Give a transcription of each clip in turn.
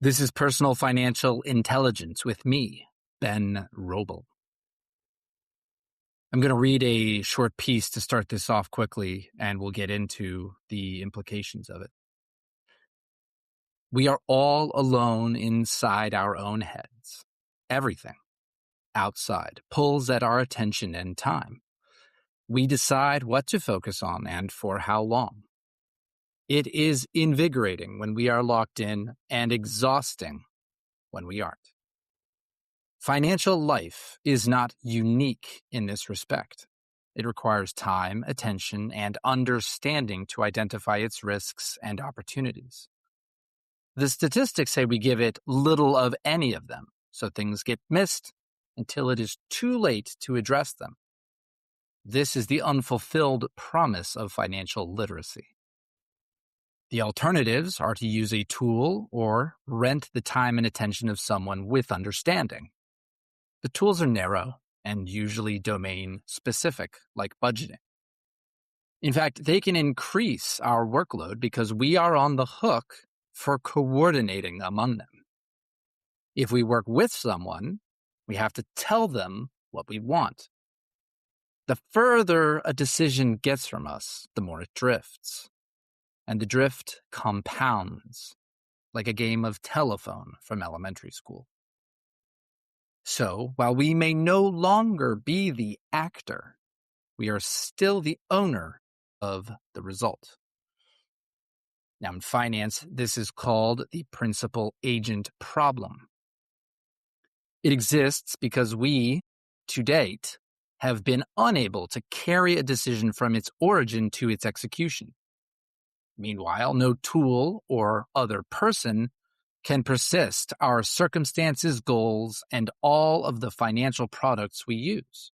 This is Personal Financial Intelligence with me, Ben Roble. I'm going to read a short piece to start this off quickly, and we'll get into the implications of it. We are all alone inside our own heads. Everything outside pulls at our attention and time. We decide what to focus on and for how long. It is invigorating when we are locked in and exhausting when we aren't. Financial life is not unique in this respect. It requires time, attention, and understanding to identify its risks and opportunities. The statistics say we give it little of any of them, so things get missed until it is too late to address them. This is the unfulfilled promise of financial literacy. The alternatives are to use a tool or rent the time and attention of someone with understanding. The tools are narrow and usually domain-specific, like budgeting. In fact, they can increase our workload because we are on the hook for coordinating among them. If we work with someone, we have to tell them what we want. The further a decision gets from us, the more it drifts. And the drift compounds, like a game of telephone from elementary school. So, while we may no longer be the actor, we are still the owner of the result. Now, in finance, this is called the principal-agent problem. It exists because we, to date, have been unable to carry a decision from its origin to its execution. Meanwhile, no tool or other person can persist our circumstances, goals, and all of the financial products we use.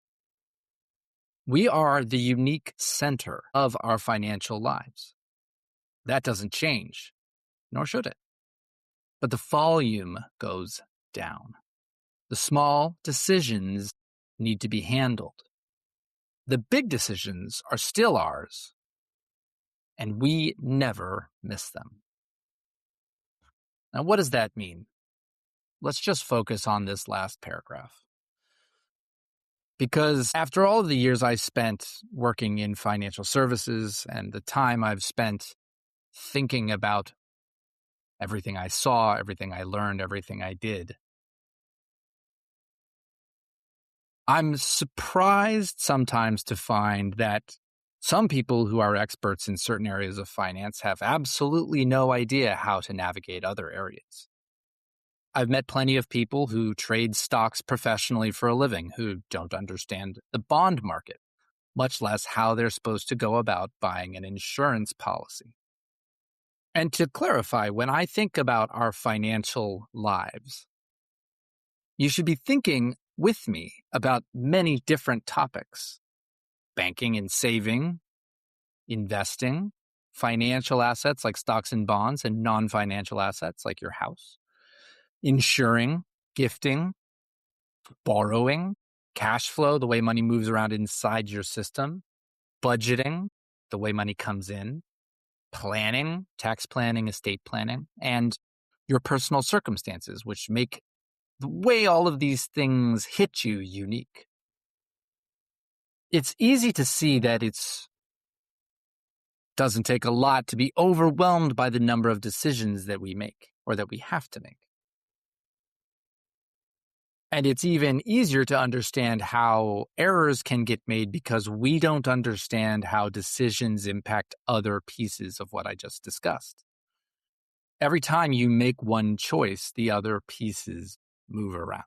We are the unique center of our financial lives. That doesn't change, nor should it. But the volume goes down. The small decisions need to be handled. The big decisions are still ours, and we never miss them. Now, what does that mean? Let's just focus on this last paragraph. Because after all of the years I spent working in financial services and the time I've spent thinking about everything I saw, everything I learned, everything I did, I'm surprised sometimes to find that some people who are experts in certain areas of finance have absolutely no idea how to navigate other areas. I've met plenty of people who trade stocks professionally for a living who don't understand the bond market, much less how they're supposed to go about buying an insurance policy. And to clarify, when I think about our financial lives, you should be thinking with me about many different topics. Banking and saving, investing, financial assets like stocks and bonds, and non-financial assets like your house, insuring, gifting, borrowing, cash flow, the way money moves around inside your system, budgeting, the way money comes in, planning, tax planning, estate planning, and your personal circumstances, which make the way all of these things hit you unique. It's easy to see that it doesn't take a lot to be overwhelmed by the number of decisions that we make or that we have to make. And it's even easier to understand how errors can get made because we don't understand how decisions impact other pieces of what I just discussed. Every time you make one choice, the other pieces move around.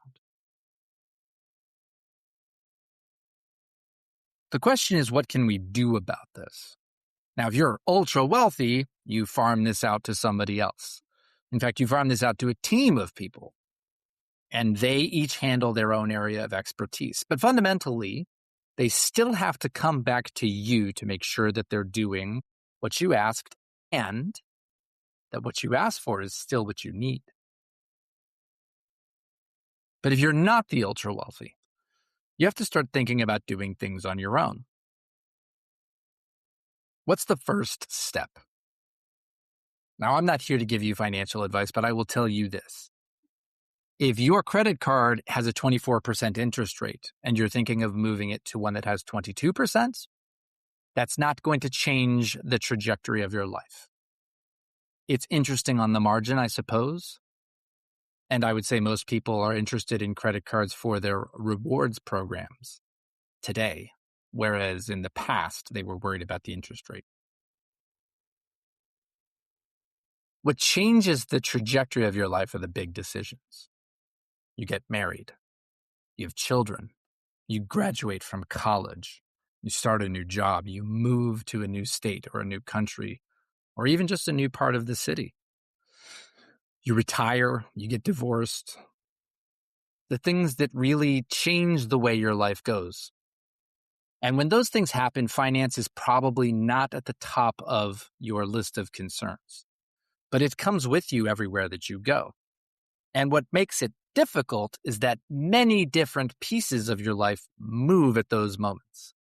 The question is, what can we do about this? Now, if you're ultra wealthy, you farm this out to somebody else. In fact, you farm this out to a team of people, and they each handle their own area of expertise. But fundamentally, they still have to come back to you to make sure that they're doing what you asked and that what you asked for is still what you need. But if you're not the ultra wealthy, you have to start thinking about doing things on your own. What's the first step? Now, I'm not here to give you financial advice, but I will tell you this. If your credit card has a 24% interest rate and you're thinking of moving it to one that has 22%, that's not going to change the trajectory of your life. It's interesting on the margin, I suppose. And I would say most people are interested in credit cards for their rewards programs today, whereas in the past, they were worried about the interest rate. What changes the trajectory of your life are the big decisions. You get married, you have children, you graduate from college, you start a new job, you move to a new state or a new country, or even just a new part of the city. You retire, you get divorced. The things that really change the way your life goes. And when those things happen, finance is probably not at the top of your list of concerns, but it comes with you everywhere that you go. And what makes it difficult is that many different pieces of your life move at those moments.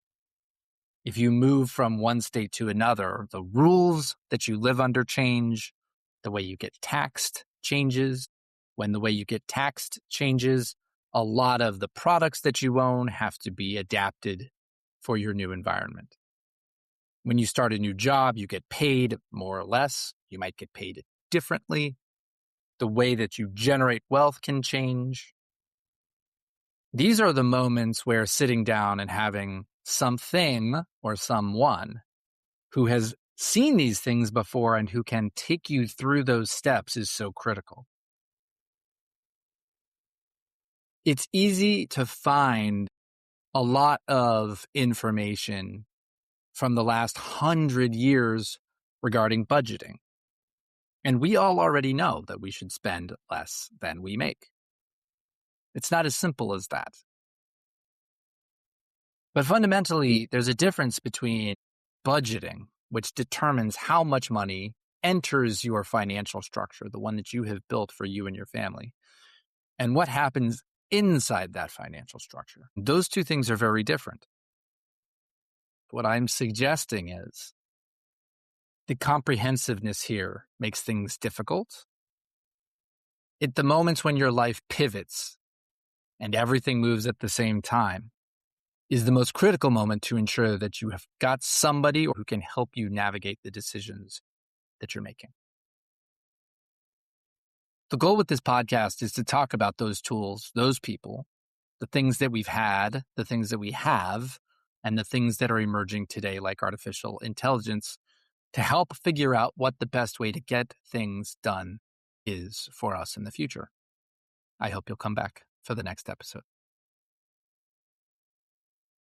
If you move from one state to another, the rules that you live under change, the way you get taxed changes. When the way you get taxed changes, a lot of the products that you own have to be adapted for your new environment. When you start a new job, you get paid more or less. You might get paid differently. The way that you generate wealth can change. These are the moments where sitting down and having something or someone who has seen these things before and who can take you through those steps is so critical. It's easy to find a lot of information from the last 100 years regarding budgeting. And we all already know that we should spend less than we make. It's not as simple as that. But fundamentally, there's a difference between budgeting, which determines how much money enters your financial structure, the one that you have built for you and your family, and what happens inside that financial structure. Those two things are very different. What I'm suggesting is the comprehensiveness here makes things difficult. At the moments when your life pivots and everything moves at the same time is the most critical moment to ensure that you have got somebody who can help you navigate the decisions that you're making. The goal with this podcast is to talk about those tools, those people, the things that we've had, the things that we have, and the things that are emerging today, like artificial intelligence, to help figure out what the best way to get things done is for us in the future. I hope you'll come back for the next episode.